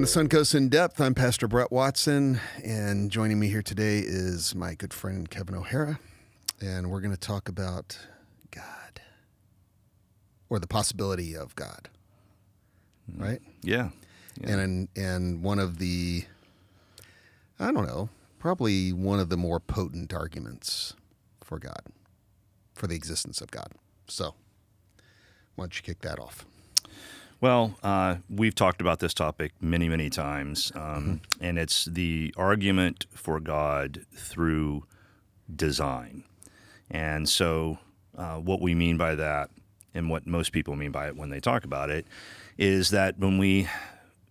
Welcome to Suncoast in Depth. I'm Pastor Brett Watson, and joining me here today is my good friend Kevin Ohara, and we're going to talk about God, or the possibility of God, right? Yeah. And one of the, I don't know, probably one of the more potent arguments for God, for the existence of God. So, why don't you kick that off? Well, we've talked about this topic many, many times, and it's the argument for God through design. And so what we mean by that, and what most people mean by it when they talk about it, is that when we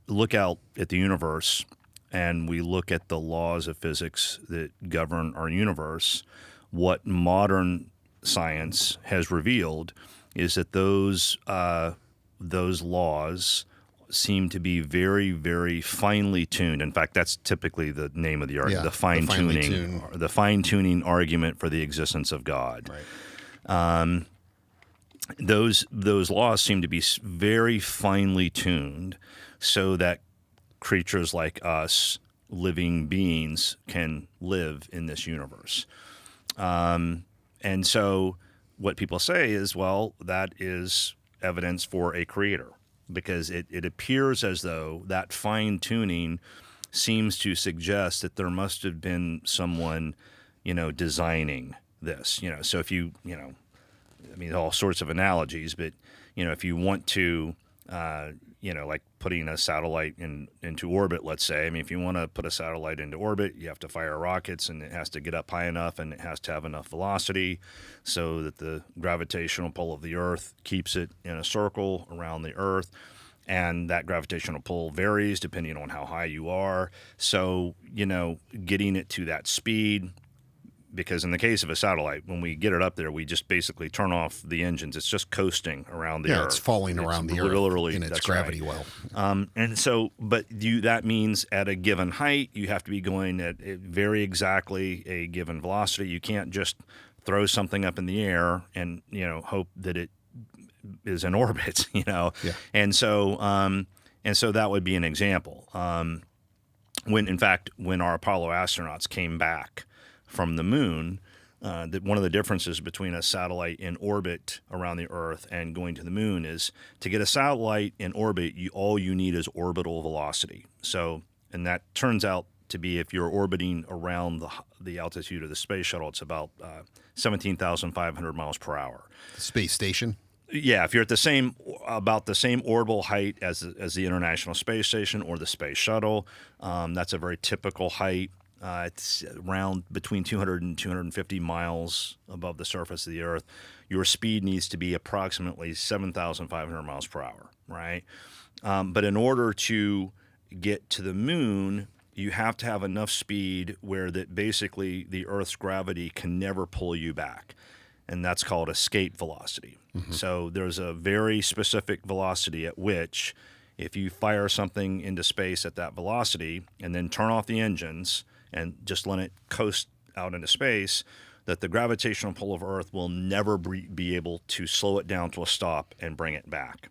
look out at the universe and we look at the laws of physics that govern our universe, what modern science has revealed is that those laws seem to be very, very finely tuned. In fact, that's typically the name of the argument, the fine-tuning argument for the existence of God. Right. Those laws seem to be very finely tuned so that creatures like us, living beings, can live in this universe. And so what people say is, well, that is evidence for a creator, because it appears as though that fine-tuning seems to suggest that there must have been someone, designing this. So if you all sorts of analogies, but, if you want to, like putting a satellite into orbit, let's say, if you want to put a satellite into orbit, you have to fire rockets, and it has to get up high enough, and it has to have enough velocity so that the gravitational pull of the Earth keeps it in a circle around the Earth. And that gravitational pull varies depending on how high you are. So, getting it to that speed, because in the case of a satellite, when we get it up there, we just basically turn off the engines. It's just coasting around the Earth. Yeah, it's falling around the Earth in its gravity well. And so, but that means at a given height, you have to be going at very exactly a given velocity. You can't just throw something up in the air and, hope that it is in orbit, Yeah. And so that would be an example. When our Apollo astronauts came back from the moon, that one of the differences between a satellite in orbit around the Earth and going to the moon is to get a satellite in orbit, all you need is orbital velocity. So, and that turns out to be, if you're orbiting around the altitude of the space shuttle, it's about 17,500 miles per hour. The space station? Yeah, if you're at about the same orbital height as the International Space Station or the space shuttle, that's a very typical height. It's around between 200 and 250 miles above the surface of the Earth. Your speed needs to be approximately 7,500 miles per hour, right? But in order to get to the moon, you have to have enough speed where that basically the Earth's gravity can never pull you back, and that's called escape velocity. Mm-hmm. So there's a very specific velocity at which, if you fire something into space at that velocity and then turn off the engines and just let it coast out into space, that the gravitational pull of Earth will never be able to slow it down to a stop and bring it back.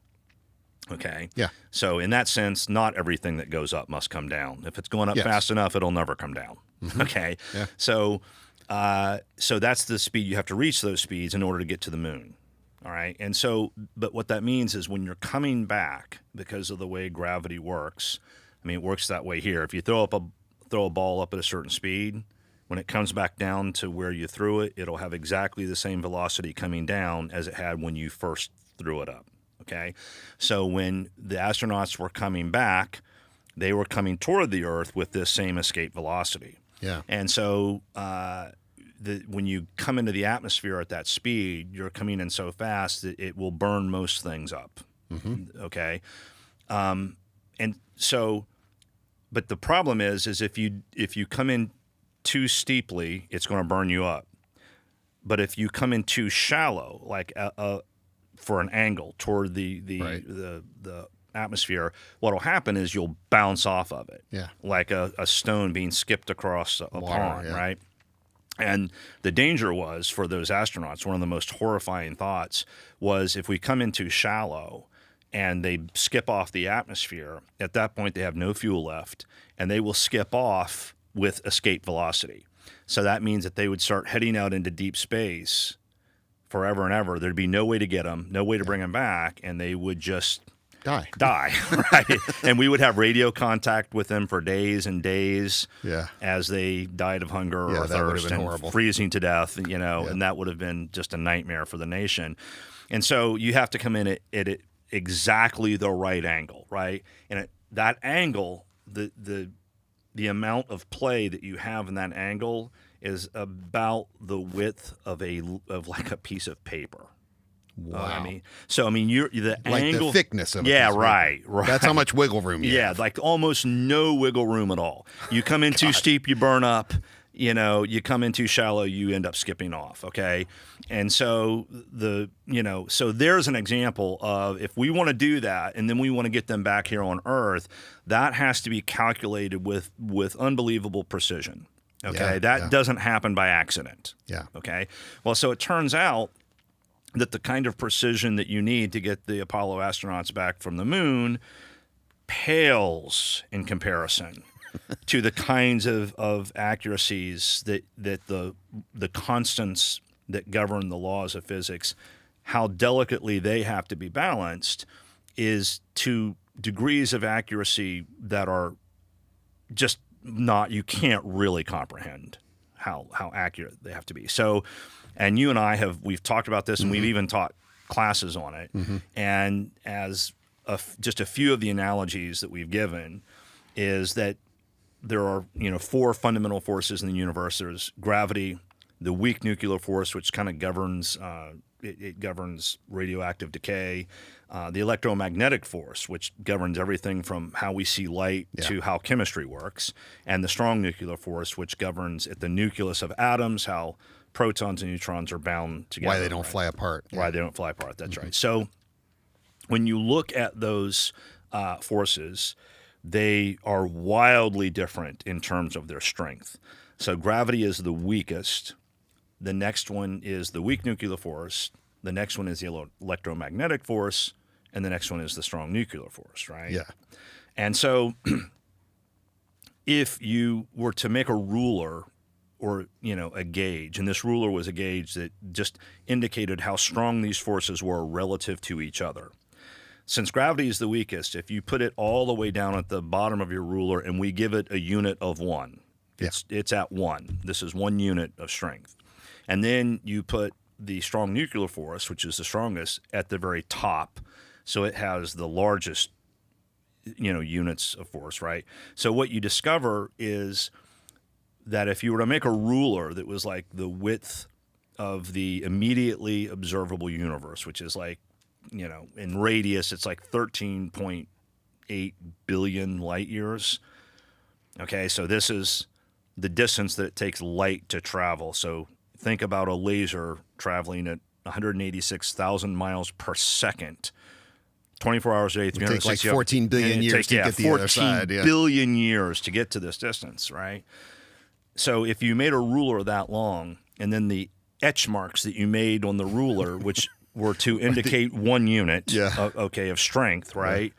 Okay? Yeah. So in that sense, not everything that goes up must come down. If it's going up fast enough, it'll never come down. Mm-hmm. Okay? Yeah. So that's the speed. You have to reach those speeds in order to get to the moon. All right? And so, but what that means is when you're coming back, because of the way gravity works, it works that way here. If you throw a ball up at a certain speed, when it comes back down to where you threw it, it'll have exactly the same velocity coming down as it had when you first threw it up, okay? So when the astronauts were coming back, they were coming toward the Earth with this same escape velocity. Yeah. And so when you come into the atmosphere at that speed, you're coming in so fast that it will burn most things up, okay? And so... But the problem is if you come in too steeply, it's going to burn you up. But if you come in too shallow, like for an angle toward the atmosphere, what will happen is you'll bounce off of it, like a stone being skipped across a pond, right? And the danger was for those astronauts, one of the most horrifying thoughts was, if we come in too shallow, and they skip off the atmosphere, at that point they have no fuel left, and they will skip off with escape velocity. So that means that they would start heading out into deep space forever and ever. There'd be no way to get them, no way to bring them back, and they would just Die, right? And we would have radio contact with them for days and days Yeah. as they died of hunger or that would have thirst been and horrible. freezing to death, and that would have been just a nightmare for the nation. And so you have to come in at exactly the right angle, right? And at that angle, the amount of play that you have in that angle is about the width of like a piece of paper. Wow. You're the Like angle, the thickness of it. yeah, right. That's how much wiggle room you Yeah, have. like almost no wiggle room at all. You come in too steep, you burn up. You come in too shallow, you end up skipping off. Okay, and so so there's an example of if we want to do that, and then we want to get them back here on Earth, that has to be calculated with unbelievable precision. Okay, that doesn't happen by accident. Yeah. Okay, well, so it turns out that the kind of precision that you need to get the Apollo astronauts back from the moon pales in comparison to the kinds of accuracies that the constants that govern the laws of physics, how delicately they have to be balanced, is to degrees of accuracy that are just not, you can't really comprehend how accurate they have to be. So, and you and I we've talked about this, and we've even taught classes on it. And as just a few of the analogies that we've given is that there are 4 fundamental forces in the universe. There's gravity, the weak nuclear force, which kind of governs it governs radioactive decay, the electromagnetic force, which governs everything from how we see light to how chemistry works, and the strong nuclear force, which governs at the nucleus of atoms how protons and neutrons are bound together. Why they don't fly apart. Why they don't fly apart. That's right. So when you look at those forces, they are wildly different in terms of their strength. So gravity is the weakest. The next one is the weak nuclear force. The next one is the electromagnetic force. And the next one is the strong nuclear force, right? Yeah. And so if you were to make a ruler or, a gauge, and this ruler was a gauge that just indicated how strong these forces were relative to each other. Since gravity is the weakest, if you put it all the way down at the bottom of your ruler and we give it a unit of 1, it's at 1. This is 1 unit of strength. And then you put the strong nuclear force, which is the strongest, at the very top. So it has the largest, units of force, right? So what you discover is that if you were to make a ruler that was like the width of the immediately observable universe, which is like, in radius, it's like 13.8 billion light years. Okay, so this is the distance that it takes light to travel. So think about a laser traveling at 186,000 miles per second, 24 hours a day, 360 It takes like 14 billion years to get to the other side. 14 billion years to get to this distance, right? So if you made a ruler that long, and then the etch marks that you made on the ruler, which were to indicate 1 unit, of strength, right?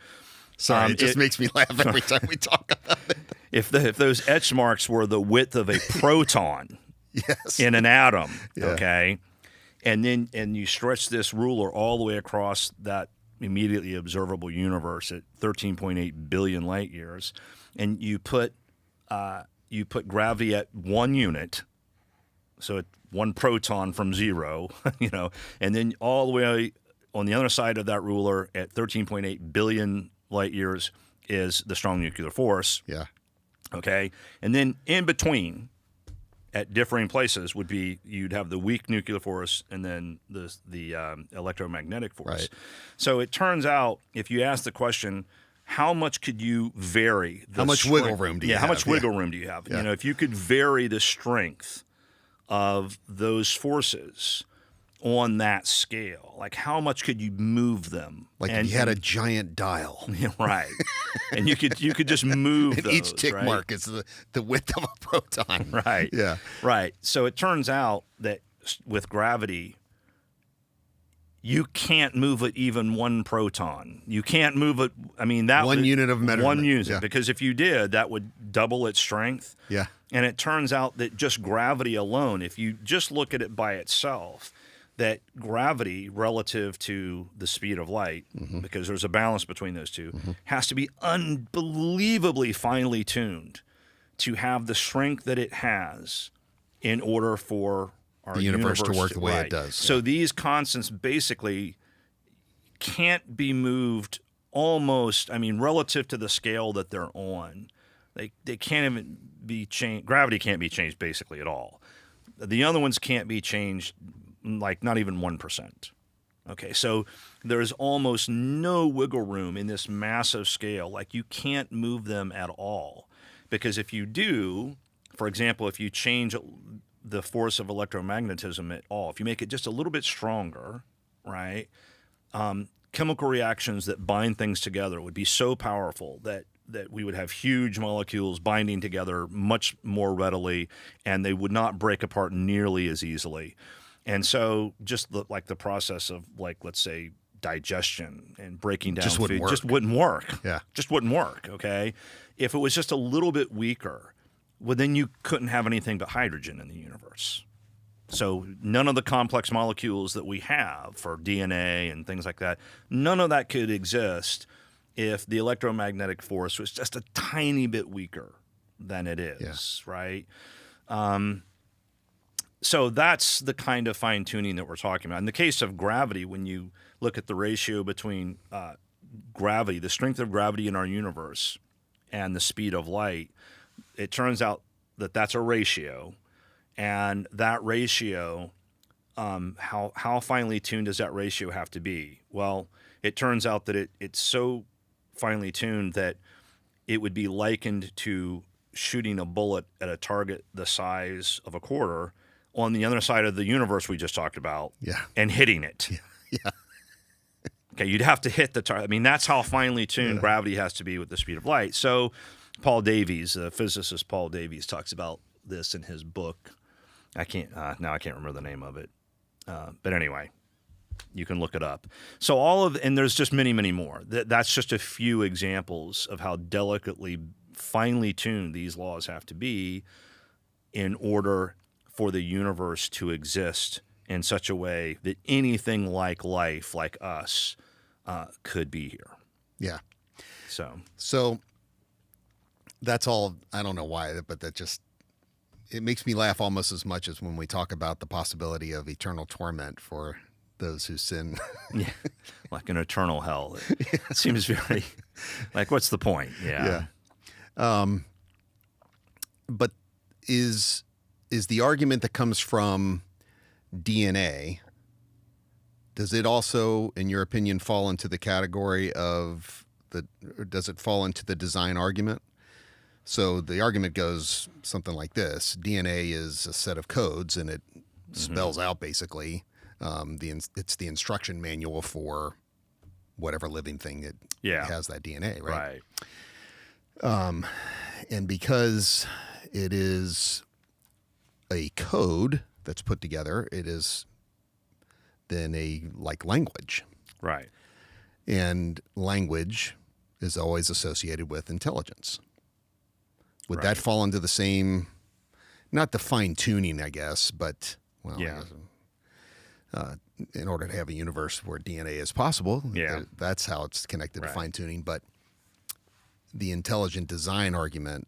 Sorry, it just makes me laugh every time we talk about it. If those etch marks were the width of a proton in an atom, okay, and you stretch this ruler all the way across that immediately observable universe at 13.8 billion light years, and you put gravity at 1 unit, so at 1 proton from 0, and then all the way on the other side of that ruler at 13.8 billion light years is the strong nuclear force. Yeah. Okay, and then in between, at differing places, would be you'd have the weak nuclear force and then the electromagnetic force. Right. So it turns out, if you ask the question, how much could you vary? How much wiggle room do you have? How much wiggle room do you have? Yeah. If you could vary the strength of those forces on that scale, like how much could you move them? Like if you had a giant dial. Right. And you could just move and those, each tick right? mark is the width of a proton. Right. Yeah. Right. So it turns out that with gravity, you can't move it even one proton. You can't move it. I mean, that One unit of measurement. One unit, Yeah. because if you did, that would double its strength. Yeah. And it turns out that just gravity alone, if you just look at it by itself, that gravity relative to the speed of light, because there's a balance between those two, has to be unbelievably finely tuned to have the strength that it has in order for our The universe to work the way it right. does. So these constants basically can't be moved almost, I mean, relative to the scale that they're on. They can't even be changed. Gravity can't be changed basically at all. The other ones can't be changed, like not even 1%. Okay, so there's almost no wiggle room in this massive scale. Like you can't move them at all. Because if you do, for example, if you change the force of electromagnetism at all, if you make it just a little bit stronger, right, chemical reactions that bind things together would be so powerful that we would have huge molecules binding together much more readily, and they would not break apart nearly as easily. And so just like the process of, like, let's say, digestion and breaking down food just wouldn't work. Yeah. Just wouldn't work, okay? If it was just a little bit weaker, well, then you couldn't have anything but hydrogen in the universe. So none of the complex molecules that we have for DNA and things like that, none of that could exist if the electromagnetic force was just a tiny bit weaker than it is, right? So that's the kind of fine-tuning that we're talking about. In the case of gravity, when you look at the ratio between gravity, the strength of gravity in our universe, and the speed of light, it turns out that that's a ratio. And that ratio, how finely tuned does that ratio have to be? Well, it turns out that it's so finely tuned that it would be likened to shooting a bullet at a target the size of a quarter on the other side of the universe we just talked about, and hitting it. Yeah. Okay, you'd have to hit the target. I mean, that's how finely tuned gravity has to be with the speed of light. So Paul Davies, physicist Paul Davies, talks about this in his book. I can't remember the name of it. But anyway, you can look it up. So and there's just many, many more. That's just a few examples of how delicately, finely tuned these laws have to be in order for the universe to exist in such a way that anything like life, like us, could be here. Yeah. So that's all. I don't know why, but it makes me laugh almost as much as when we talk about the possibility of eternal torment for those who sin. Yeah, like an eternal hell. It seems very like, what's the point? Yeah. But is the argument that comes from DNA, does it also, in your opinion, fall into the category of or does it fall into the design argument? So the argument goes something like this: DNA is a set of codes, and it spells out basically it's the instruction manual for whatever living thing that has that DNA, right? And because it is a code that's put together, it is then like language. Right. And language is always associated with intelligence. Would that fall into the same, not the fine tuning, I guess, but, well, in order to have a universe where DNA is possible, that's how it's connected to fine tuning. But the intelligent design argument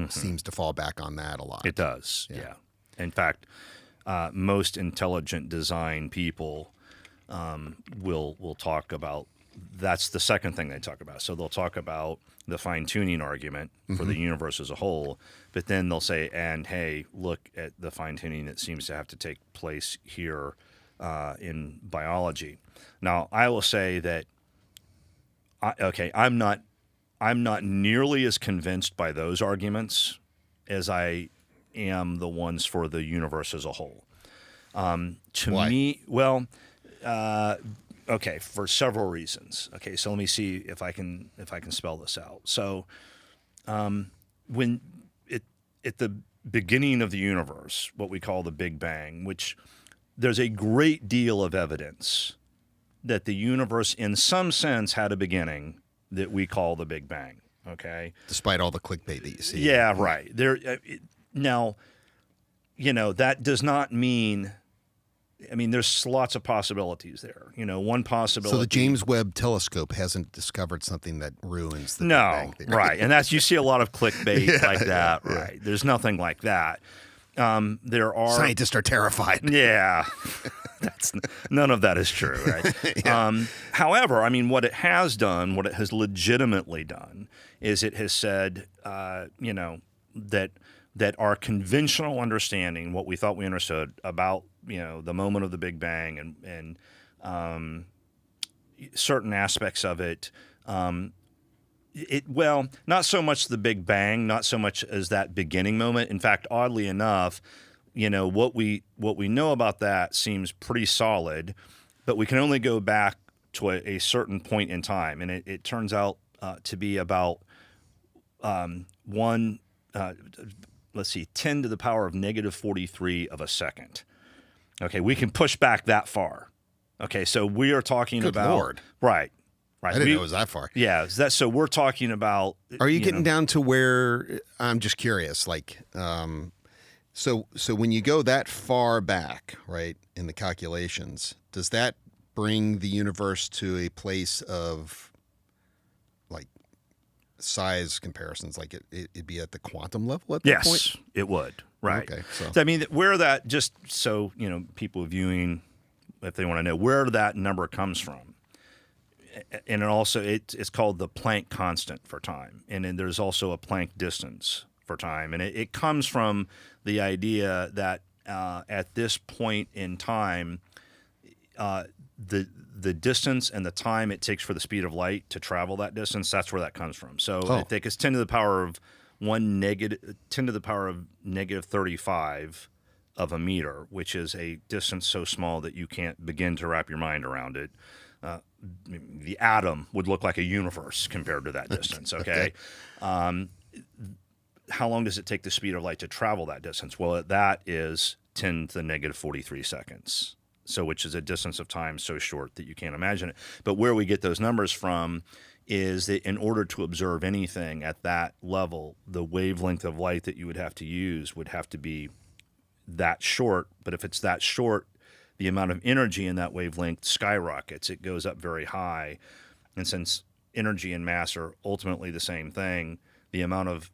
seems to fall back on that a lot. It does, yeah. In fact, most intelligent design people will talk about, that's the second thing they talk about. So they'll talk about the fine-tuning argument for the universe as a whole, but then they'll say, and hey, look at the fine-tuning that seems to have to take place here in biology. Now, I will say that, I'm not nearly as convinced by those arguments as I am the ones for the universe as a whole. Why? Me, well, for several reasons. Okay, so let me see if I can spell this out. So, when at the beginning of the universe, what we call the Big Bang, which there's a great deal of evidence that the universe, in some sense, had a beginning that we call the Big Bang. Okay. Despite all the clickbait that you see. Yeah, right. Now, that does not mean. I mean, there's lots of possibilities there. One possibility. So the James Webb Telescope hasn't discovered something that ruins the Big No, Bang theory. right. And you see a lot of clickbait like that, yeah. right? There's nothing like that. There are Scientists are terrified. Yeah, none of that is true, right? Yeah. However, I mean, what it has done, what it has legitimately done, is it has said, that our conventional understanding, what we thought we understood about the moment of the Big Bang and certain aspects of it. Not so much the Big Bang, not so much as that beginning moment. In fact, oddly enough, what we know about that seems pretty solid, but we can only go back to a certain point in time, and it turns out to be about 10 to the power of negative 43 of a second. Okay, we can push back that far. Okay, so we are talking Good about Lord. Right. I didn't know it was that far. Yeah, so we're talking about. Are you getting down to where? I'm just curious. Like, so when you go that far back, right, in the calculations, does that bring the universe to a place of like size comparisons? Like it'd be at the quantum level at that point? Yes, it would. Right. Okay. So I mean, where that just so people viewing, if they want to know where that number comes from. And it's called the Planck constant for time. And then there's also a Planck distance for time. And it comes from the idea that at this point in time, the distance and the time it takes for the speed of light to travel that distance, that's where that comes from. So I think it's 10 to the power of negative 35 of a meter, which is a distance so small that you can't begin to wrap your mind around it. The atom would look like a universe compared to that distance, okay? How long does it take the speed of light to travel that distance? Well, that is 10 to the negative 43 seconds, so which is a distance of time so short that you can't imagine it. But where we get those numbers from is that in order to observe anything at that level, the wavelength of light that you would have to use would have to be that short. But if it's that short, the amount of energy in that wavelength skyrockets. It goes up very high. And since energy and mass are ultimately the same thing, the amount of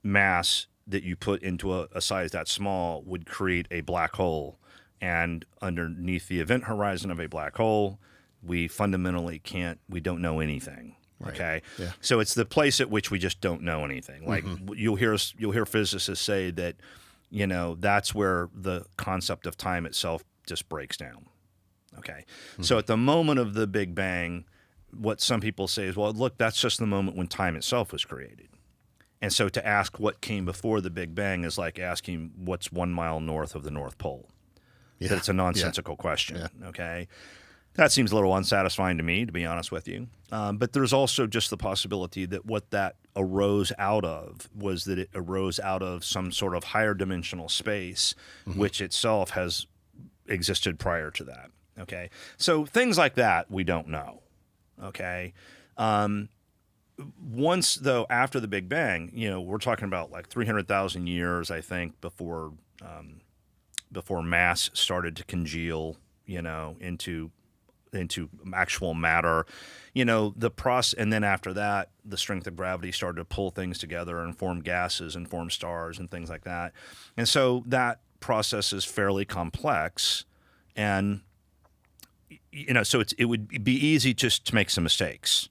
mass that you put into a size that small would create a black hole. And underneath the event horizon of a black hole, we fundamentally we don't know anything. Right. Okay. Yeah. So it's the place at which we just don't know anything. Like you'll hear physicists say that, that's where the concept of time itself just breaks down. Okay. So at the moment of the Big Bang, what some people say is, well, look, that's just the moment when time itself was created. And so to ask what came before the Big Bang is like asking what's 1 mile north of the North Pole. Yeah. That it's a nonsensical question. Yeah. Okay. That seems a little unsatisfying to me, to be honest with you. But there's also just the possibility that what that arose out of was that it arose out of some sort of higher dimensional space, which itself has existed prior to that. Okay. So things like that, we don't know. Okay. Once, though, after the Big Bang, we're talking about like 300,000 years, I think, before mass started to congeal, into actual matter, the process. And then after that, the strength of gravity started to pull things together and form gases and form stars and things like that. And so that process is fairly complex. And, so it would be easy just to make some mistakes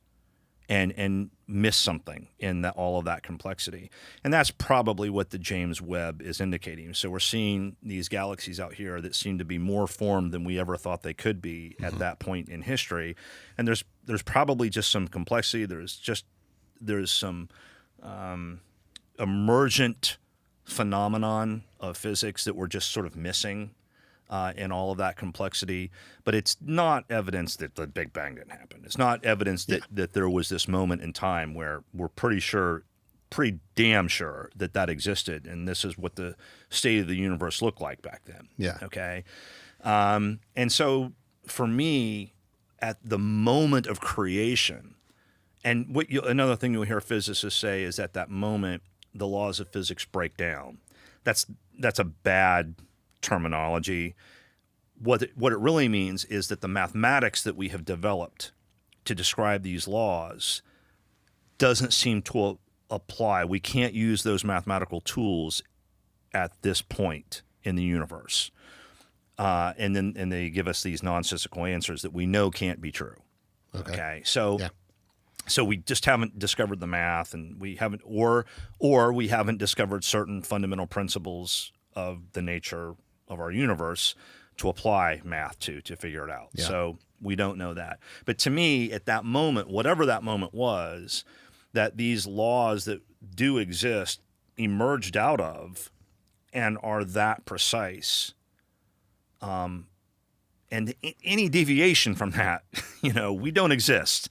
and miss something in all of that complexity. And that's probably what the James Webb is indicating. So we're seeing these galaxies out here that seem to be more formed than we ever thought they could be at that point in history. And there's probably just some complexity. There's some emergent phenomenon of physics that we're just sort of missing in all of that complexity. But it's not evidence that the Big Bang didn't happen. It's not evidence that there was this moment in time where we're pretty damn sure that existed, and this is what the state of the universe looked like back then. Yeah. Okay. And so for me, at the moment of creation. And another thing you'll hear physicists say is at that moment, the laws of physics break down. That's a bad terminology. What it really means is that the mathematics that we have developed to describe these laws doesn't seem to apply. We can't use those mathematical tools at this point in the universe. And they give us these nonsensical answers that we know can't be true. Okay. So we just haven't discovered the math, and we haven't, or we haven't discovered certain fundamental principles of the nature of our universe to apply math to figure it out. Yeah. So we don't know that. But to me, at that moment, whatever that moment was, that these laws that do exist emerged out of and are that precise. And any deviation from that, we don't exist.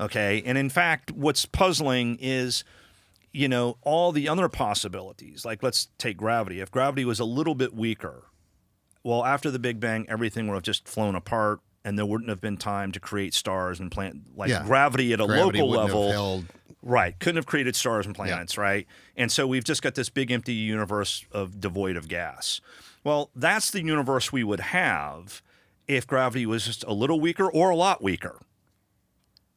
Okay. And in fact, what's puzzling is, all the other possibilities. Like, let's take gravity. If gravity was a little bit weaker, well, after the Big Bang, everything would have just flown apart, and there wouldn't have been time to create stars and gravity at a local level. Right. Couldn't have created stars and planets, right? And so we've just got this big empty universe devoid of gas. Well, that's the universe we would have if gravity was just a little weaker or a lot weaker.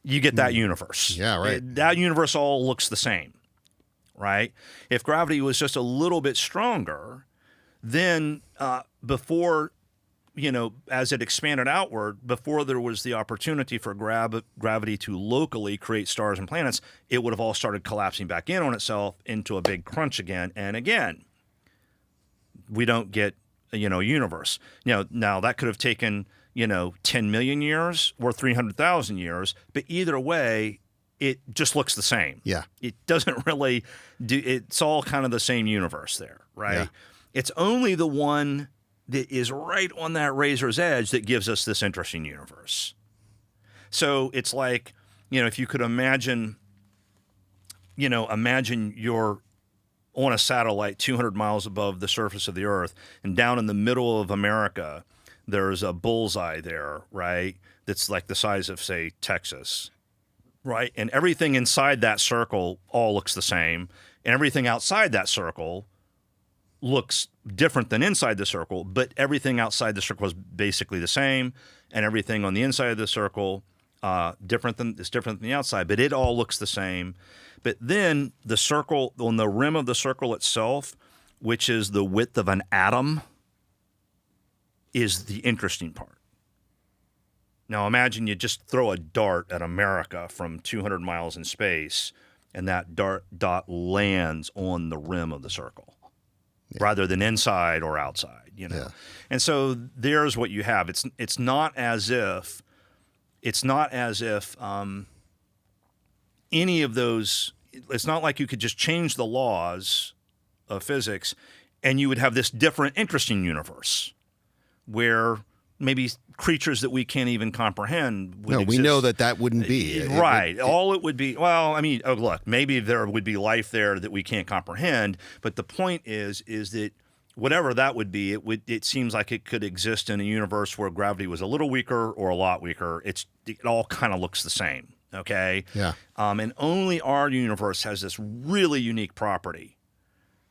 You get that universe. Yeah, right. That universe all looks the same, right? If gravity was just a little bit stronger, then before, as it expanded outward, before there was the opportunity for gravity to locally create stars and planets, it would have all started collapsing back in on itself into a big crunch again. And again, we don't get, a universe. Now that could have taken, 10 million years or 300,000 years, but either way, it just looks the same. Yeah. It doesn't really it's all kind of the same universe there, right? Yeah. It's only the one that is right on that razor's edge that gives us this interesting universe. So it's like, if you could imagine you're on a satellite 200 miles above the surface of the Earth, and down in the middle of America, there's a bullseye there, right? That's like the size of, say, Texas, right? And everything inside that circle all looks the same, and everything outside that circle looks different than inside the circle, but everything outside the circle is basically the same, and everything on the inside of the circle is different than the outside, but it all looks the same. But then the circle, on the rim of the circle itself, which is the width of an atom, is the interesting part. Now imagine you just throw a dart at America from 200 miles in space, and that dot lands on the rim of the circle, rather than inside or outside, Yeah. And so there's what you have. It's not as if any of those. It's not like you could just change the laws of physics and you would have this different, interesting universe where maybe creatures that we can't even comprehend would exist. We know that wouldn't be. Right. All it would be, look, maybe there would be life there that we can't comprehend, but the point is that whatever that would be, it seems like it could exist in a universe where gravity was a little weaker or a lot weaker. It all kind of looks the same, okay? Yeah. And only our universe has this really unique property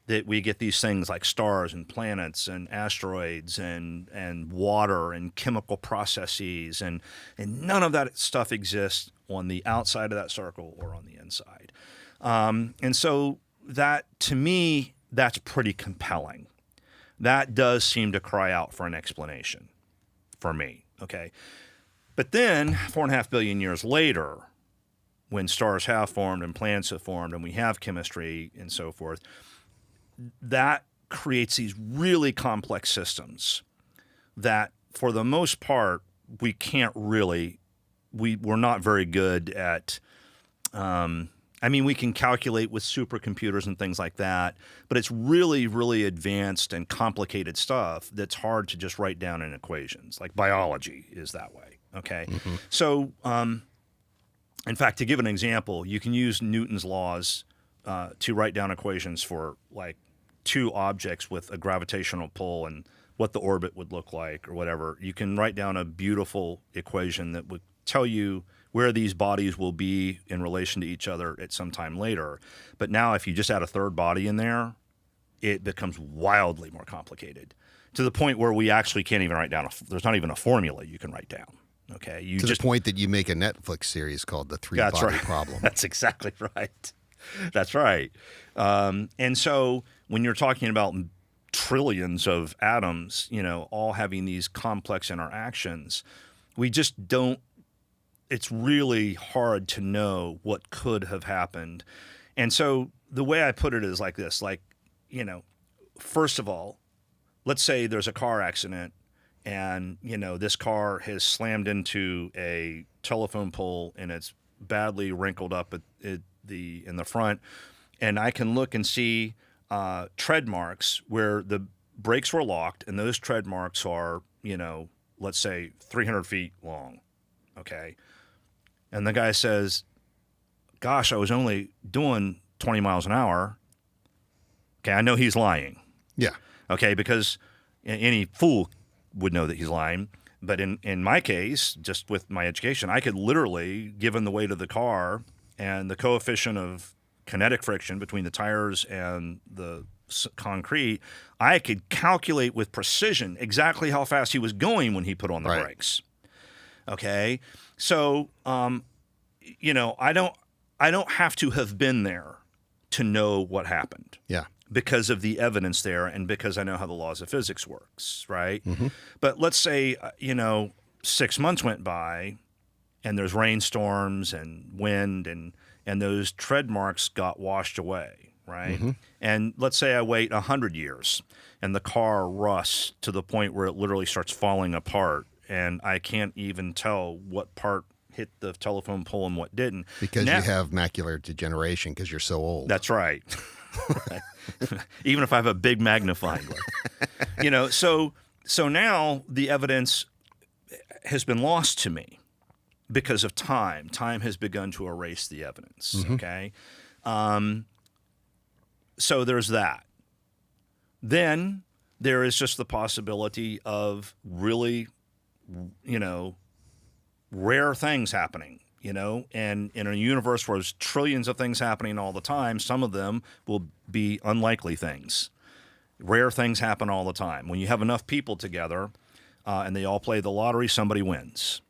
that we get these things like stars and planets and asteroids and water and chemical processes, and none of that stuff exists on the outside of that circle or on the inside. And so that, to me, that's pretty compelling. That does seem to cry out for an explanation for me, okay? But then 4.5 billion years later, when stars have formed and planets have formed and we have chemistry and so forth, that creates these really complex systems that, for the most part, we can't really, we're not very good at, we can calculate with supercomputers and things like that, but it's really, really advanced and complicated stuff that's hard to just write down in equations. Like biology is that way, okay? Mm-hmm. So, in fact, to give an example, you can use Newton's laws to write down equations for like two objects with a gravitational pull and what the orbit would look like or whatever. You can write down a beautiful equation that tell you where these bodies will be in relation to each other at some time later. But now if you just add a third body in there, it becomes wildly more complicated to the point where we actually can't even write down. There's not even a formula you can write down. Okay. You to just, the point that you make a Netflix series called The Three-Body Problem. That's exactly right. That's right. And so when you're talking about trillions of atoms, all having these complex interactions, we just don't, it's really hard to know what could have happened. And so the way I put it is like this, first of all, let's say there's a car accident and, this car has slammed into a telephone pole and it's badly wrinkled up in the front. And I can look and see tread marks where the brakes were locked, and those tread marks are, let's say 300 feet long. Okay. And the guy says, gosh, I was only doing 20 miles an hour. Okay, I know he's lying. Yeah. Okay, because any fool would know that he's lying. But in my case, just with my education, I could literally, given the weight of the car and the coefficient of kinetic friction between the tires and the concrete, I could calculate with precision exactly how fast he was going when he put on the brakes. Okay, so I don't have to have been there to know what happened. Yeah. Because of the evidence there and because I know how the laws of physics works, right? Mm-hmm. But let's say 6 months went by and there's rainstorms and wind and those tread marks got washed away, right? Mm-hmm. And let's say I wait 100 years and the car rusts to the point where it literally starts falling apart and I can't even tell what part hit the telephone pole and what didn't. Because you have macular degeneration because you're so old. That's right. Even if I have a big magnifying glass. So now the evidence has been lost to me because of time. Time has begun to erase the evidence, mm-hmm. okay? So there's that. Then there is just the possibility of really, rare things happening. And in a universe where there's trillions of things happening all the time, some of them will be unlikely things. Rare things happen all the time. When you have enough people together and they all play the lottery, somebody wins.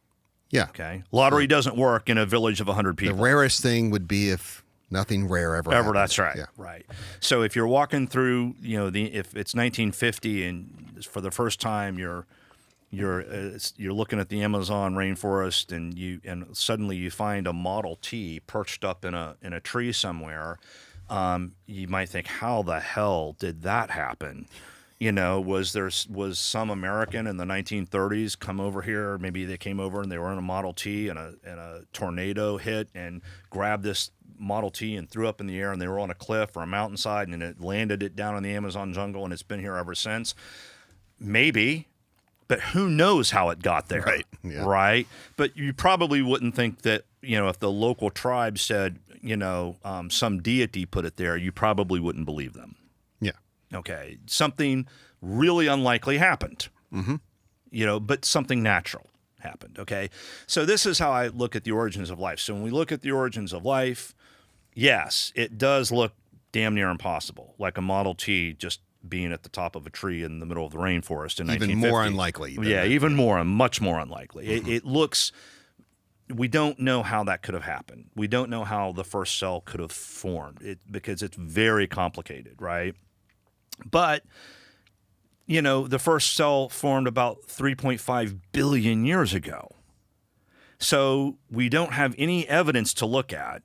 Yeah. Okay. Lottery doesn't work in a village of 100 people. The rarest thing would be if nothing rare ever happened. That's right. Yeah. Right. So if you're walking through, if it's 1950 and for the first time you're looking at the Amazon rainforest and suddenly you find a Model T perched up in a tree somewhere, you might think, how the hell did that happen? Was some American in the 1930s come over here? Maybe they came over and they were in a Model T and a tornado hit and grabbed this Model T and threw up in the air and they were on a cliff or a mountainside and it landed it down in the Amazon jungle and it's been here ever since. Maybe. But who knows how it got there, right? Yeah. Right? But you probably wouldn't think that, if the local tribe said, some deity put it there, you probably wouldn't believe them. Yeah. Okay. Something really unlikely happened, mm-hmm. But something natural happened. Okay. So this is how I look at the origins of life. So when we look at the origins of life, yes, it does look damn near impossible, like a Model T just being at the top of a tree in the middle of the rainforest in 1950. Even more unlikely. Much more unlikely. Mm-hmm. It looks, we don't know how that could have happened. We don't know how the first cell could have formed because it's very complicated, right? But, the first cell formed about 3.5 billion years ago. So we don't have any evidence to look at.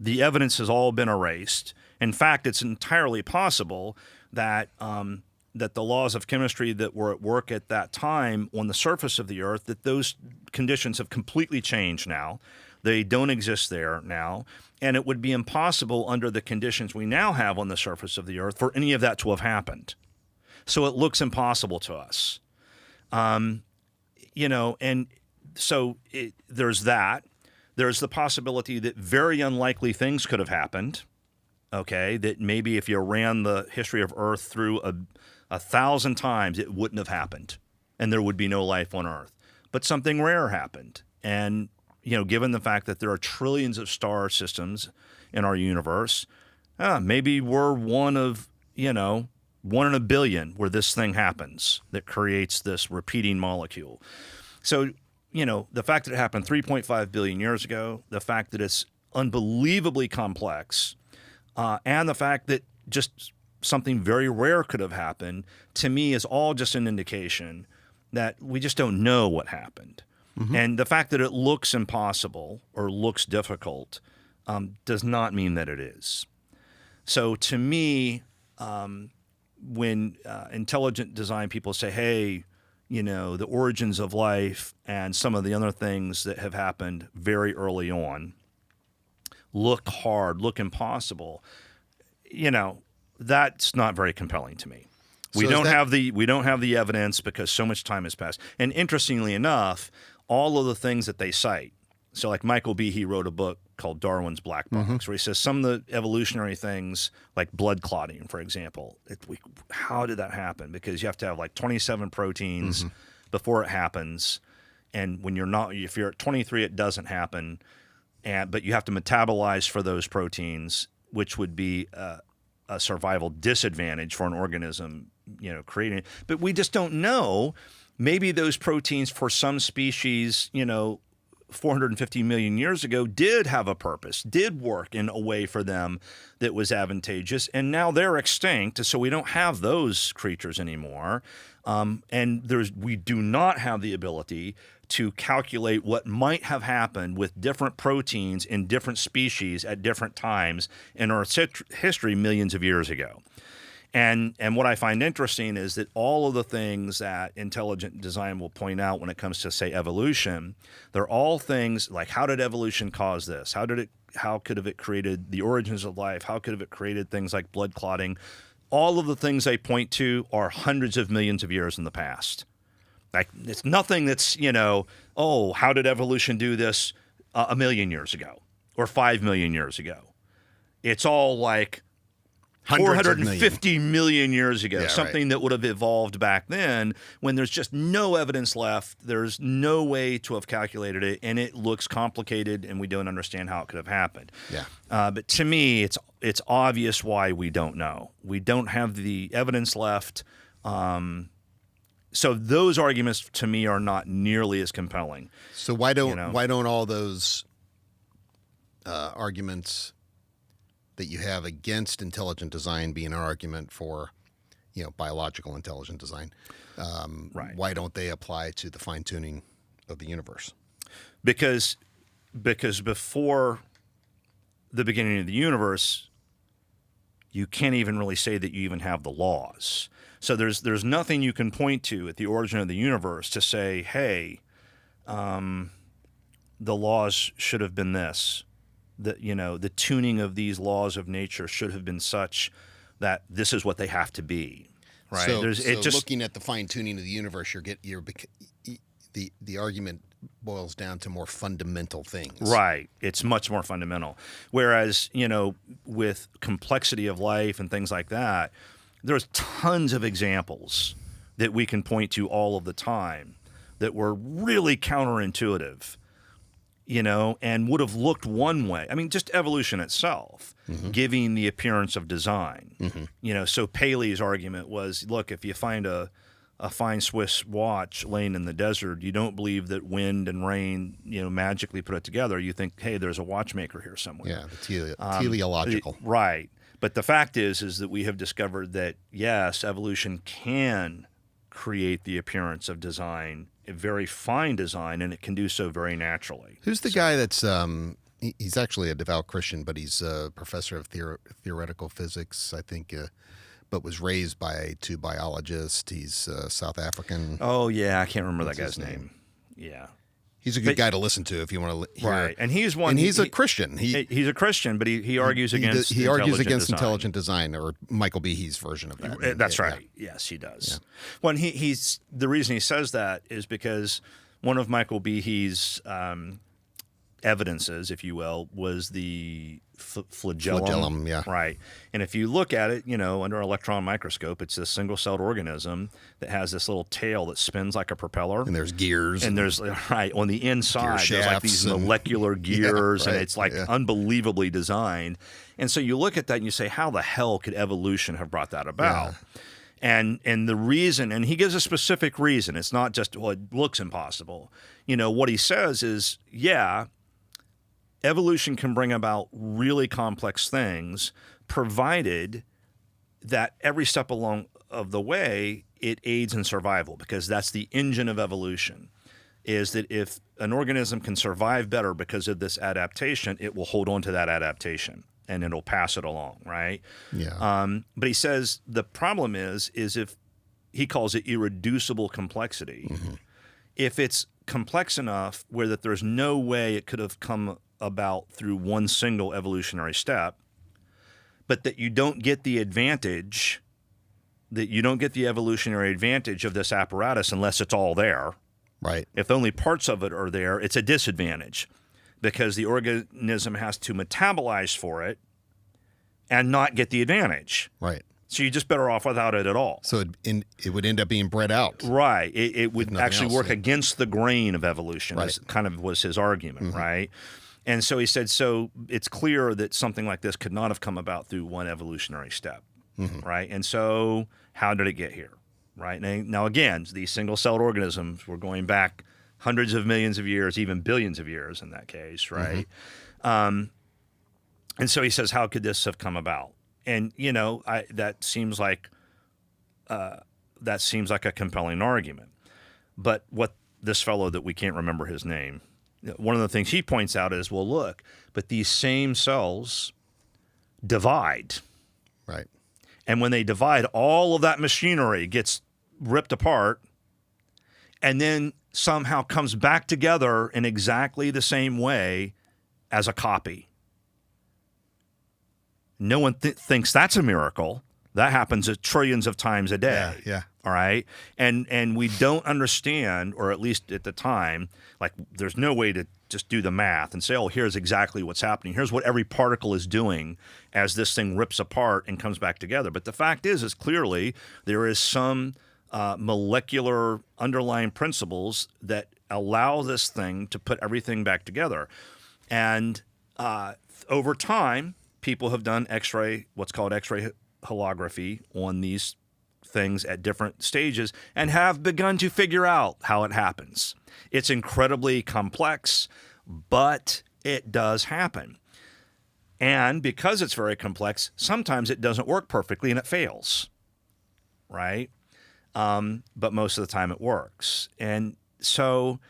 The evidence has all been erased. In fact, it's entirely possible that the laws of chemistry that were at work at that time on the surface of the Earth, that those conditions have completely changed now. They don't exist there now. And it would be impossible under the conditions we now have on the surface of the Earth for any of that to have happened. So it looks impossible to us. And so there's that. There's the possibility that very unlikely things could have happened. Okay, that maybe if you ran the history of Earth through 1,000 times, it wouldn't have happened, and there would be no life on Earth. But something rare happened, And, given the fact that there are trillions of star systems in our universe, maybe we're one in a billion where this thing happens that creates this repeating molecule. So, the fact that it happened 3.5 billion years ago, the fact that it's unbelievably complex, and the fact that just something very rare could have happened, to me is all just an indication that we just don't know what happened. Mm-hmm. And the fact that it looks impossible or looks difficult does not mean that it is. So to me, when intelligent design people say, hey, the origins of life and some of the other things that have happened very early on look hard, look impossible, that's not very compelling to me. We don't have the evidence because so much time has passed. And interestingly enough, all of the things that they cite, so like Michael Behe wrote a book called Darwin's Black Box, where he says some of the evolutionary things, like blood clotting, for example, how did that happen? Because you have to have like 27 proteins before it happens, and if you're at 23, it doesn't happen, but you have to metabolize for those proteins, which would be a survival disadvantage for an organism, creating it. But we just don't know. Maybe those proteins for some species, 450 million years ago did have a purpose, did work in a way for them that was advantageous, and now they're extinct, so we don't have those creatures anymore. And we do not have the ability to calculate what might have happened with different proteins in different species at different times in our history millions of years ago. And what I find interesting is that all of the things that intelligent design will point out when it comes to, say, evolution, they're all things like, how did evolution cause this? How could have it created the origins of life? How could have it created things like blood clotting? All of the things they point to are hundreds of millions of years in the past. Like, it's nothing that's, how did evolution do this a million years ago or 5 million years ago? It's all like 450 million years ago, something that would have evolved back then when there's just no evidence left. There's no way to have calculated it, and it looks complicated, and we don't understand how it could have happened. Yeah. But to me, it's obvious why we don't know. We don't have the evidence left. So those arguments to me are not nearly as compelling. So why don't all those arguments that you have against intelligent design be an argument for, biological intelligent design? Right. Why don't they apply to the fine tuning of the universe? Because before the beginning of the universe, you can't even really say that you even have the laws. So there's nothing you can point to at the origin of the universe to say, hey, the laws should have been this. The tuning of these laws of nature should have been such that this is what they have to be. Right. So looking at the fine tuning of the universe, the argument boils down to more fundamental things. Right. It's much more fundamental. Whereas, with complexity of life and things like that, there's tons of examples that we can point to all of the time that were really counterintuitive, and would have looked one way. I mean, just evolution itself, giving the appearance of design. So Paley's argument was, look, if you find a fine Swiss watch laying in the desert, you don't believe that wind and rain, magically put it together. You think, hey, there's a watchmaker here somewhere. Yeah, the teleological. Right. But the fact is that we have discovered that, yes, evolution can create the appearance of design, a very fine design, and it can do so very naturally. Who's the guy that's he's actually a devout Christian, but he's a professor of theoretical physics, I think, but was raised by two biologists. He's South African. Oh, yeah, I can't remember that guy's name. Yeah. He's a good guy to listen to if you want to hear. Right, and he's one. And he's a Christian. He's a Christian, but he argues against. He argues against intelligent design, or Michael Behe's version of that. That's right. Yeah. Yes, he does. Yeah. Well, he's the reason he says that is because one of Michael Behe's evidences, if you will, was the flagellum. Flagellum, yeah. Right. And if you look at it, under an electron microscope, it's a single-celled organism that has this little tail that spins like a propeller. And there's gears. And there's, on the inside, there's like these molecular gears, and it's like unbelievably designed. And so you look at that and you say, how the hell could evolution have brought that about? Yeah. And the reason, and he gives a specific reason. It's not just, well, it looks impossible. What he says is, evolution can bring about really complex things, provided that every step along of the way it aids in survival, because that's the engine of evolution, is that if an organism can survive better because of this adaptation, it will hold on to that adaptation and it'll pass it along, right? Yeah. But he says the problem is if he calls it irreducible complexity. Mm-hmm. If it's complex enough where that there's no way it could have come about through one single evolutionary step, but that you don't get the advantage, that you don't get the evolutionary advantage of this apparatus unless it's all there. Right. If only parts of it are there, it's a disadvantage because the organism has to metabolize for it and not get the advantage. Right. So you're just better off without it at all. So it would end up being bred out. Right. It would actually work against the grain of evolution, right. Kind of was his argument, mm-hmm. right? And so he said, so it's clear that something like this could not have come about through one evolutionary step, mm-hmm. right? And so how did it get here, right? Now, again, these single-celled organisms were going back hundreds of millions of years, even billions of years in that case, right? Mm-hmm. And so he says, how could this have come about? And, that seems like a compelling argument. But what this fellow that we can't remember his name, one of the things he points out is, well, look, but these same cells divide. Right. And when they divide, all of that machinery gets ripped apart and then somehow comes back together in exactly the same way as a copy. No one thinks that's a miracle. That happens trillions of times a day. Yeah. All right. And we don't understand, or at least at the time, like there's no way to just do the math and say, oh, here's exactly what's happening. Here's what every particle is doing as this thing rips apart and comes back together. But the fact is clearly there is some molecular underlying principles that allow this thing to put everything back together. And over time, people have done what's called X-ray holography on these things at different stages and have begun to figure out how it happens. It's incredibly complex, but it does happen. And because it's very complex, sometimes it doesn't work perfectly and it fails, right? But most of the time it works. And so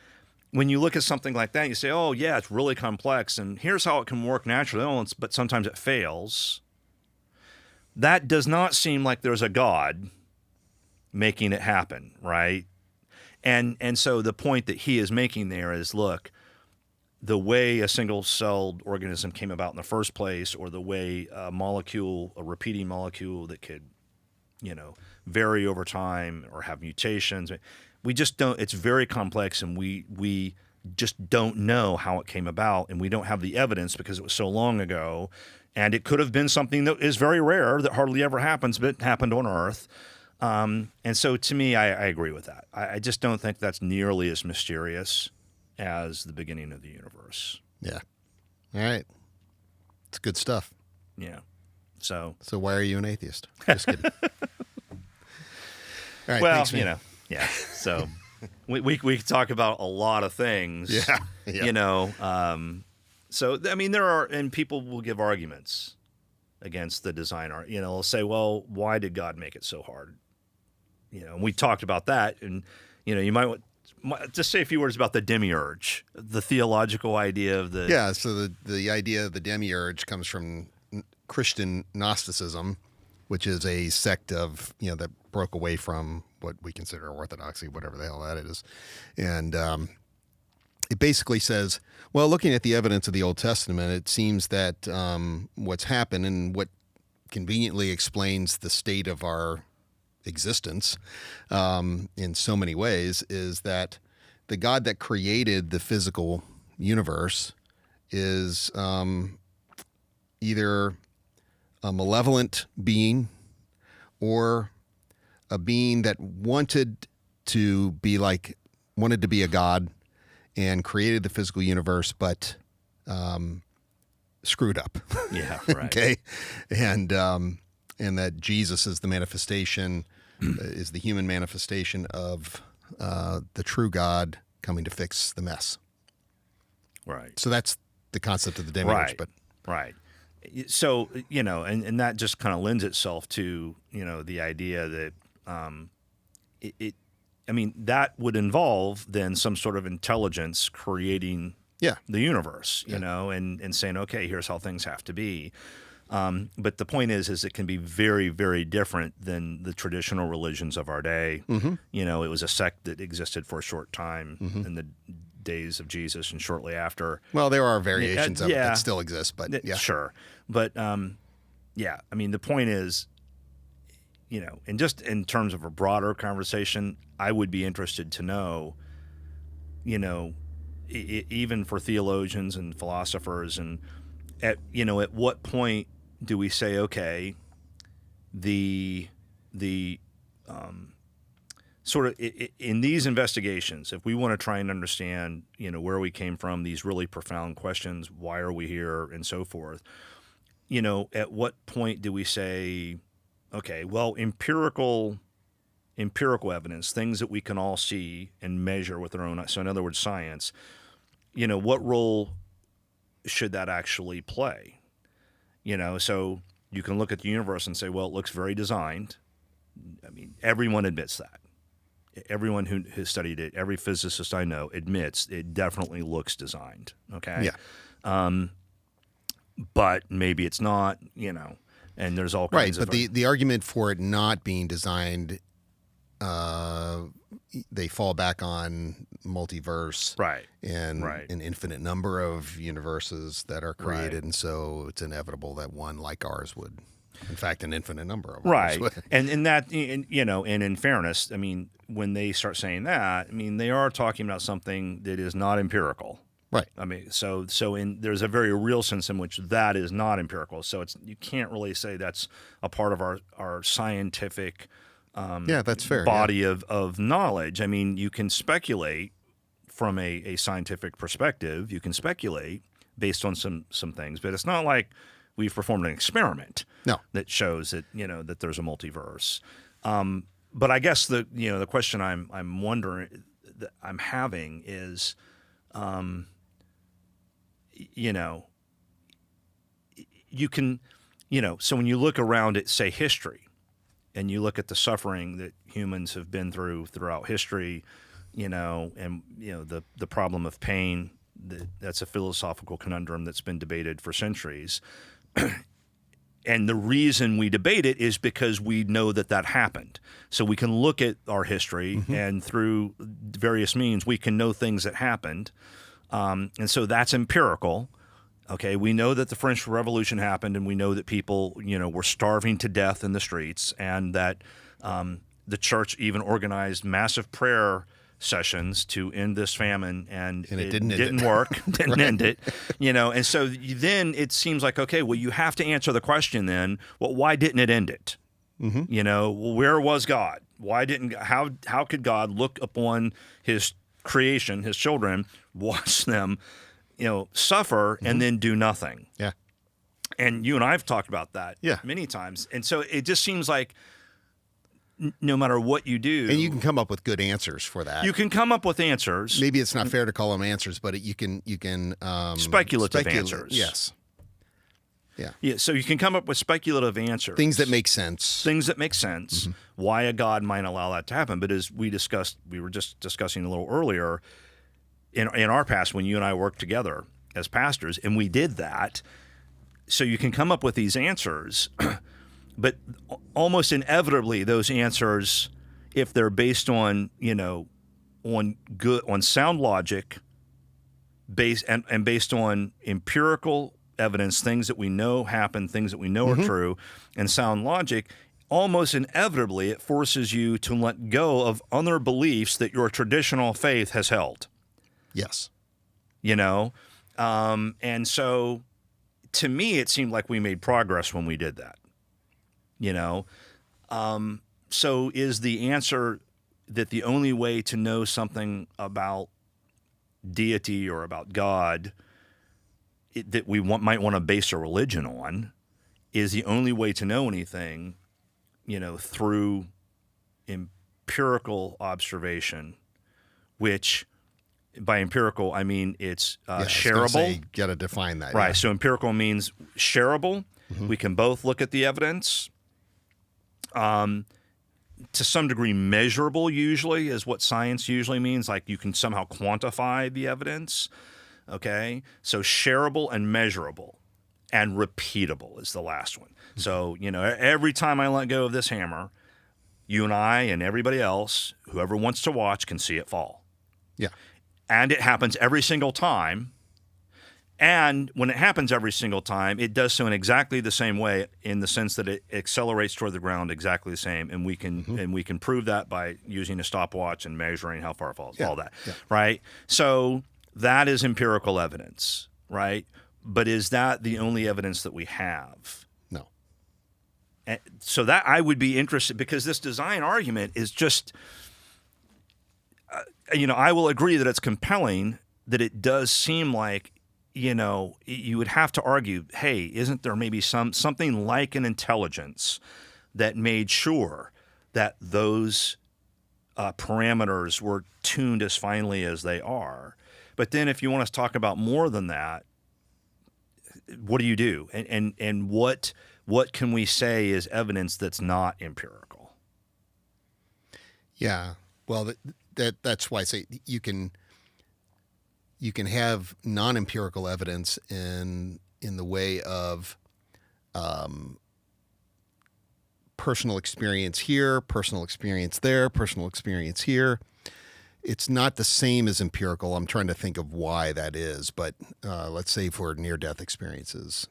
when you look at something like that, you say, oh, yeah, it's really complex, and here's how it can work naturally, but sometimes it fails. That does not seem like there's a God making it happen, right? And so the point that he is making there is, look, the way a single-celled organism came about in the first place, or the way a repeating molecule that could, vary over time or have mutations, we just don't. It's very complex, and we just don't know how it came about, and we don't have the evidence because it was so long ago. And it could have been something that is very rare, that hardly ever happens, but it happened on Earth. And so to me, I agree with that. I just don't think that's nearly as mysterious as the beginning of the universe. Yeah. All right. It's good stuff. Yeah. So why are you an atheist? Just kidding. All right. Well, thanks, man. Yeah. So we could talk about a lot of things. Yeah. So, I mean, there are, and people will give arguments against the design art. They'll say, well, why did God make it so hard? And we talked about that. And, you might just say a few words about the demiurge, the theological idea of the... Yeah, so the idea of the demiurge comes from Christian Gnosticism, which is a sect of, that broke away from what we consider orthodoxy, whatever the hell that is. And it basically says, well, looking at the evidence of the Old Testament, it seems that what's happened and what conveniently explains the state of our existence in so many ways is that the God that created the physical universe is either a malevolent being or a being that wanted to be a god and created the physical universe, but screwed up. Yeah, right. Okay, and that Jesus is the manifestation, is the human manifestation of the true God coming to fix the mess. Right. So that's the concept of the demiurge. Right. But right. So, and that just kind of lends itself to, the idea that that would involve then some sort of intelligence creating the universe, and saying, okay, here's how things have to be. But the point is it can be very, very different than the traditional religions of our day. Mm-hmm. It was a sect that existed for a short time in the days of Jesus and shortly after. Well, there are variations of it that still exist, but yeah. Sure. But, the point is, and just in terms of a broader conversation, I would be interested to know, even for theologians and philosophers, and at what point do we say, okay, the sort of in these investigations, if we want to try and understand, where we came from, these really profound questions, why are we here, and so forth, at what point do we say, okay, well, empirical evidence, things that we can all see and measure with our own, so in other words, science, what role should that actually play? So you can look at the universe and say, well, it looks very designed. I mean, everyone admits that. Everyone who has studied it, every physicist I know admits it definitely looks designed. Okay. Yeah. But maybe it's not, and there's all kinds of... Right, but the argument for it not being designed, they fall back on multiverse, right, and an infinite number of universes that are created, and so it's inevitable that one like ours would, in fact, an infinite number of ours would. And that, and in fairness, I mean, when they start saying that, I mean, they are talking about something that is not empirical. Right. I mean, so there's a very real sense in which that is not empirical. So you can't really say that's a part of our scientific that's fair. body of knowledge. I mean, you can speculate from a scientific perspective. You can speculate based on some things, but it's not like we've performed an experiment that shows that that there's a multiverse. But I guess the question I'm wondering, that I'm having is, you can, so when you look around at, say, history, and you look at the suffering that humans have been through throughout history, and the problem of pain, that's a philosophical conundrum that's been debated for centuries. And the reason we debate it is because we know that happened. So we can look at our history, and through various means, we can know things that happened. And so that's empirical. Okay, we know that the French Revolution happened, and we know that people, were starving to death in the streets, and that the church even organized massive prayer sessions to end this famine, and it didn't work, didn't end it, And so then it seems like, okay, well, you have to answer the question then, well, why didn't it end it? Well, where was God? How could God look upon his creation, his children, watch them, suffer, and then do nothing? Yeah. And you and I have talked about that many times. And so it just seems like no matter what you do... And you can come up with good answers for that. You can come up with answers. Maybe it's not fair to call them answers, but you can speculative answers. Yes. Yeah, so you can come up with speculative answers. Things that make sense. Why a God might allow that to happen. But as we were just discussing a little earlier, in our past, when you and I worked together as pastors, and we did that, so you can come up with these answers, but almost inevitably those answers, if they're based on, on sound logic, based on empirical evidence, things that we know happen, things that we know are true, and sound logic, almost inevitably it forces you to let go of other beliefs that your traditional faith has held. Yes. And so to me, it seemed like we made progress when we did that, you know? So is the answer that the only way to know something about deity or about God that we might want to base a religion on is the only way to know anything, you know, through empirical observation, which by empirical, I mean it's shareable. You got to define that. Right. Yeah. So empirical means shareable. Mm-hmm. We can both look at the evidence. To some degree, measurable usually is what science usually means. Like you can somehow quantify the evidence. Okay. So shareable and measurable and repeatable is the last one. Mm-hmm. So, you know, every time I let go of this hammer, you and I and everybody else, whoever wants to watch, can see it fall. Yeah. And it happens every single time. And when it happens every single time, it does so in exactly the same way, in the sense that it accelerates toward the ground exactly the same. And we can prove that by using a stopwatch and measuring how far it falls, all that, right? So that is empirical evidence, right? But is that the only evidence that we have? No. And so that I would be interested, because this design argument is just, you know, I will agree that it's compelling, that it does seem like, you know, you would have to argue, hey, isn't there maybe something like an intelligence that made sure that those parameters were tuned as finely as they are? But then if you want to talk about more than that, what do you do? And what can we say is evidence that's not empirical? Yeah. Well, that's why I say you can have non-empirical evidence in the way of personal experience here, personal experience there, personal experience here. It's not the same as empirical. I'm trying to think of why that is, but let's say for near-death experiences,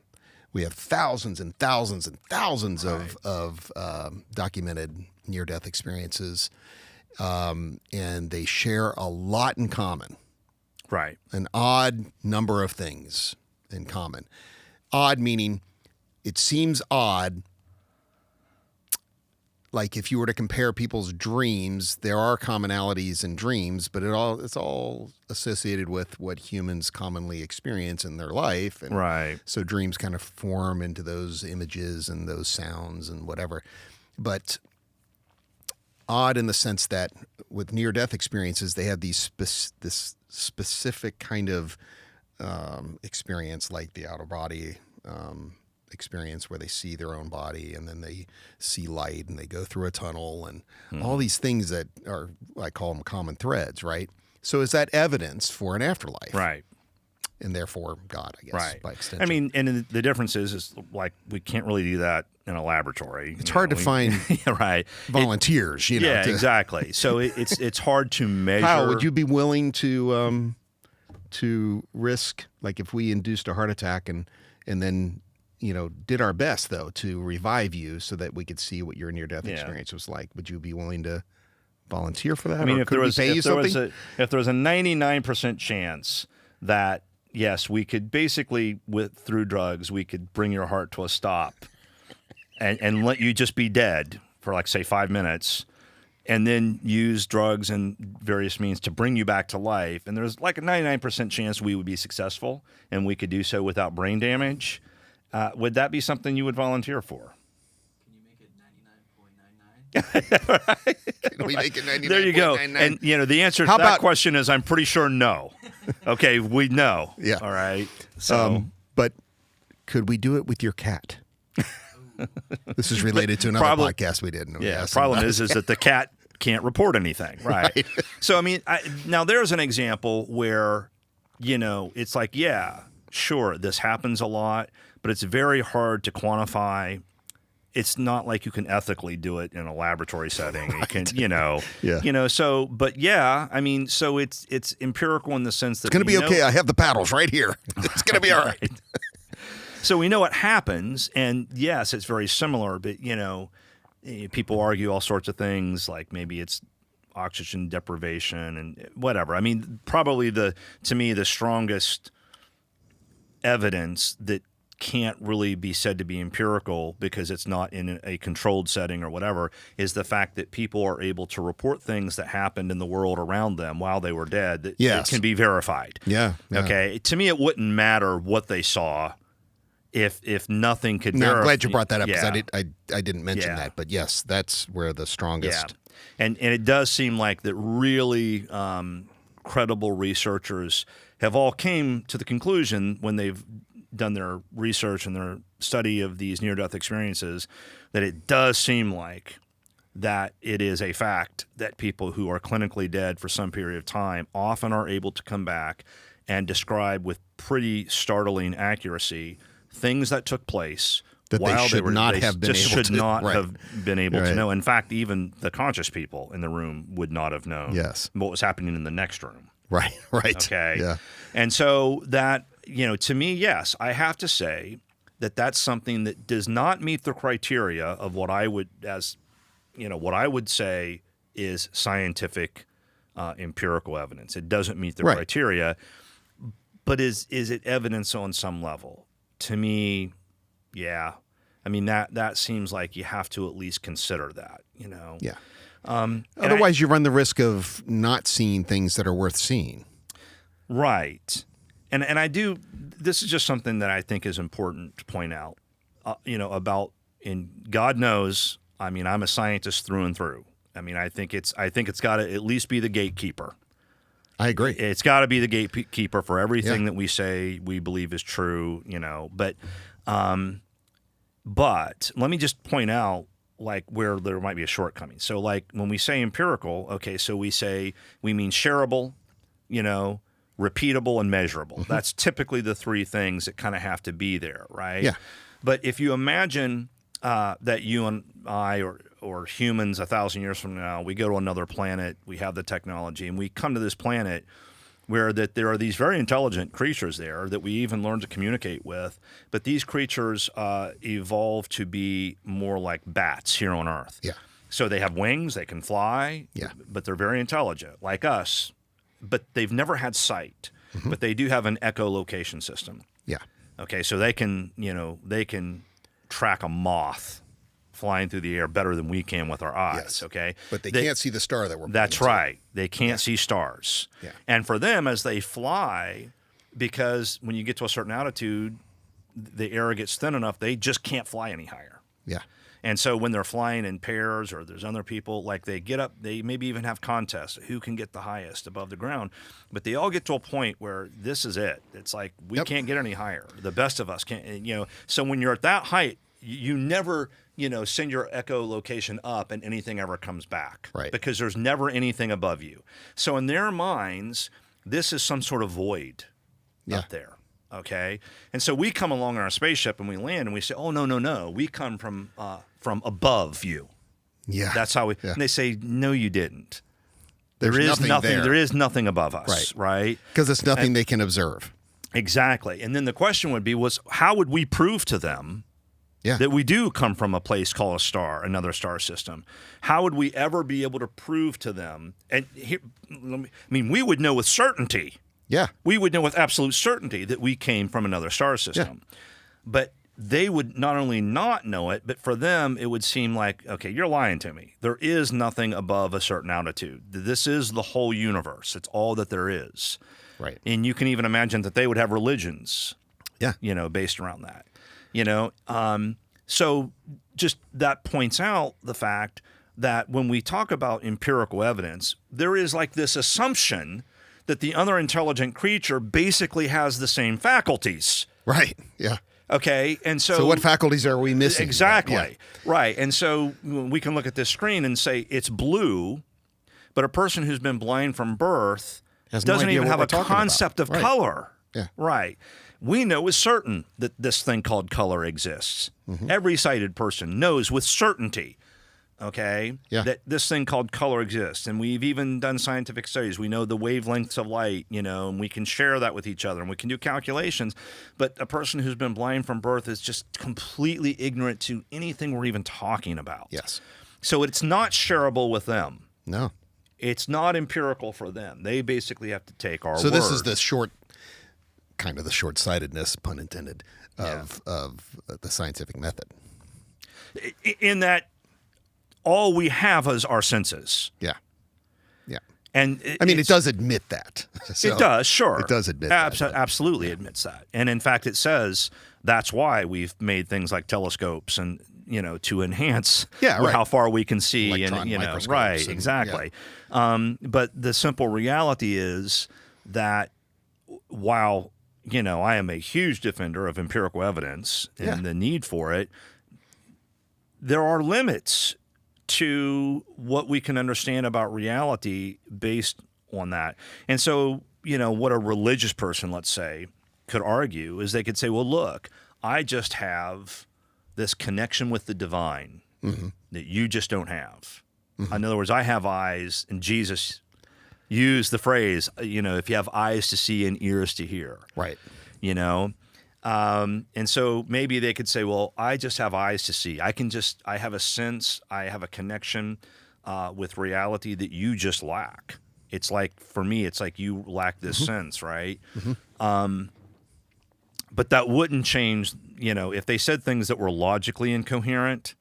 we have thousands and thousands and thousands of documented near-death experiences, and they share a lot in common. Right. An odd number of things in common. Odd meaning it seems odd. Like if you were to compare people's dreams, there are commonalities in dreams, but it's all associated with what humans commonly experience in their life. And right. So dreams kind of form into those images and those sounds and whatever. But odd in the sense that with near-death experiences, they have this specific kind of experience, like the out-of-body experience where they see their own body and then they see light and they go through a tunnel and all these things that are, I call them common threads, right? So is that evidence for an afterlife? Right. And therefore God, I guess, right. by extension. I mean, and the difference is like we can't really do that in a laboratory. It's hard to find right. volunteers, you know. Yeah, exactly. So it's hard to measure. How would you be willing to risk, like if we induced a heart attack and then, you know, did our best though to revive you so that we could see what your near-death experience was like? Would you be willing to volunteer for that? I mean, or if there was a 99% chance that yes, we could basically through drugs we could bring your heart to a stop and let you just be dead for like say 5 minutes, and then use drugs and various means to bring you back to life, and there's like a 99% chance we would be successful and we could do so without brain damage. Would that be something you would volunteer for? Can you make it 99.99? Can we make it 99.99? There you go. And you know the answer to that question is I'm pretty sure no. Okay, we know. Yeah. All right. So, but could we do it with your cat? This is related to another podcast we did. Yeah. The problem is that the cat can't report anything. Right. So I mean, now there's an example where, you know, it's like, yeah, sure, this happens a lot, but it's very hard to quantify. It's not like you can ethically do it in a laboratory setting. Right. You can, you know, so, but yeah, I mean, so it's empirical in the sense that it's going to be okay. I have the paddles right here. It's going to be all right. So we know what happens, and yes, it's very similar, but, you know, people argue all sorts of things, like maybe it's oxygen deprivation and whatever. I mean, probably to me, the strongest evidence that can't really be said to be empirical because it's not in a controlled setting or whatever, is the fact that people are able to report things that happened in the world around them while they were dead that Yes. it can be verified. Yeah. Okay. To me, it wouldn't matter what they saw if nothing could verify. I'm glad you brought that up because Yeah. I didn't mention Yeah. that. But yes, that's where the strongest. Yeah. And it does seem like that really credible researchers have all came to the conclusion when they've done their research and their study of these near-death experiences that it does seem like that it is a fact that people who are clinically dead for some period of time often are able to come back and describe with pretty startling accuracy things that took place That while they should not have been just able should to- not right. have been able to Right. know. In fact, even the conscious people in the room would not have known Yes. what was happening in the next room. Right. Right. Okay. Yeah. And so that, to me, yes, I have to say that that's something that does not meet the criteria of what I would say is scientific empirical evidence. It doesn't meet the Right. criteria, but is it evidence on some level? To me, yeah. I mean, that seems like you have to at least consider that, Yeah. And Otherwise, you run the risk of not seeing things that are worth seeing. Right. And I do, this is just something that I think is important to point out, about, and God knows, I mean, I'm a scientist through and through. I mean, I think it's got to at least be the gatekeeper. I agree. It's got to be the gatekeeper for everything Yeah. that we say we believe is true, but let me just point out like where there might be a shortcoming. So like when we say empirical, okay, so we mean shareable, repeatable and measurable. Mm-hmm. That's typically the three things that kind of have to be there, right? Yeah. But if you imagine that you and I or humans 1,000 years from now, we go to another planet, we have the technology, and we come to this planet where that there are these very intelligent creatures there that we even learn to communicate with, but these creatures evolve to be more like bats here on Earth. Yeah. So they have wings, they can fly, Yeah. but they're very intelligent, like us, but they've never had sight, Mm-hmm. but they do have an echolocation system. Yeah. Okay, so they can track a moth flying through the air better than we can with our eyes, Yes. okay? But they can't see the star that we're That's pointing to. right. They can't see stars. Yeah. And for them, as they fly, because when you get to a certain altitude, the air gets thin enough, they just can't fly any higher. Yeah. And so when they're flying in pairs or there's other people, like they get up, they maybe even have contests, who can get the highest above the ground. But they all get to a point where this is it. It's like, we Yep. can't get any higher. The best of us can't, So when you're at that height, you never, send your echolocation up and anything ever comes back. Right. Because there's never anything above you. So in their minds, this is some sort of void Yeah. up there. Okay. And so we come along in our spaceship and we land and we say, oh, no. We come from above you. Yeah. That's how we, Yeah. and they say, no, you didn't. There's There is nothing there. There is nothing above us. Right. Because it's nothing they can observe. Exactly. And then the question would be how would we prove to them Yeah. that we do come from a place called a star, another star system? How would we ever be able to prove to them? And we would know with certainty. Yeah. We would know with absolute certainty that we came from another star system. But they would not only not know it, but for them, it would seem like, okay, you're lying to me. There is nothing above a certain altitude. This is the whole universe. It's all that there is. Right. And you can even imagine that they would have religions, Yeah. based around that, So just that points out the fact that when we talk about empirical evidence, there is like this assumption that the other intelligent creature basically has the same faculties. Right. Yeah. Okay. And so what faculties are we missing? Exactly. Yeah. Right. And so we can look at this screen and say it's blue, but a person who's been blind from birth Has no doesn't idea even what have we're a talking about. concept of Right. color. Yeah. Right. We know with certain that this thing called color exists. Mm-hmm. Every sighted person knows with certainty, okay, Yeah. that this thing called color exists. And we've even done scientific studies. We know the wavelengths of light, and we can share that with each other and we can do calculations. But a person who's been blind from birth is just completely ignorant to anything we're even talking about. Yes. So it's not shareable with them. No. It's not empirical for them. They basically have to take our So this is word. the kind of the short-sightedness, pun intended, of the scientific method. In that all we have is our senses. Yeah. Yeah. And it does admit that. So it does, sure. It does admit that. Absolutely admits that. And in fact, it says that's why we've made things like telescopes and, to enhance how far we can see. Electron microscopes Right, and- exactly. But the simple reality is that while, I am a huge defender of empirical evidence and the need for it, there are limits to what we can understand about reality based on that. And so, what a religious person, let's say, could argue is they could say, well, look, I just have this connection with the divine that you just don't have. In other words, I have eyes, and Jesus used the phrase, if you have eyes to see and ears to hear. Right. And so maybe they could say, well, I just have eyes to see. I have a sense, I have a connection with reality that you just lack. It's like, for me, it's like you lack this sense, right? But that wouldn't change, if they said things that were logically incoherent,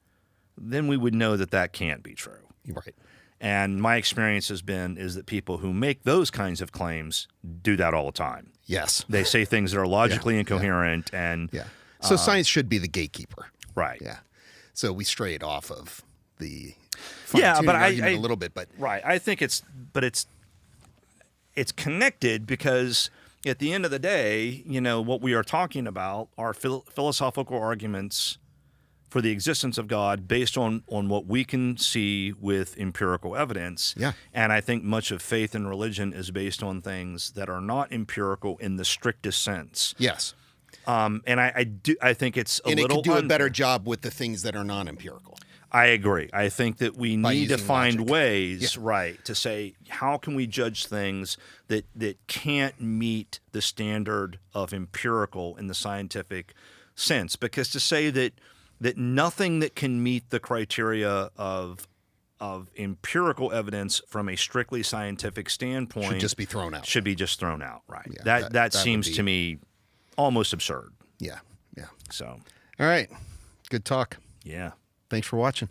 then we would know that can't be true. Right. And my experience is that people who make those kinds of claims do that all the time. Yes. They say things that are logically incoherent and So science should be the gatekeeper. right. Yeah. So we strayed off of the Yeah, but argument a little bit, but right. I think it's connected because at the end of the day, what we are talking about are philosophical arguments for the existence of God based on what we can see with empirical evidence. Yeah. And I think much of faith and religion is based on things that are not empirical in the strictest sense. yes. And I think it's a And it little could do a better job with the things that are non-empirical. I agree. I think that we need to using find logic. ways, right, to say how can we judge things that can't meet the standard of empirical in the scientific sense. Because to say that nothing that can meet the criteria of empirical evidence from a strictly scientific standpoint Should just be thrown out. should be just thrown out, right? Yeah, that that seems would be- to me almost absurd. Yeah. Yeah. So, All right. Good talk. yeah. Thanks for watching.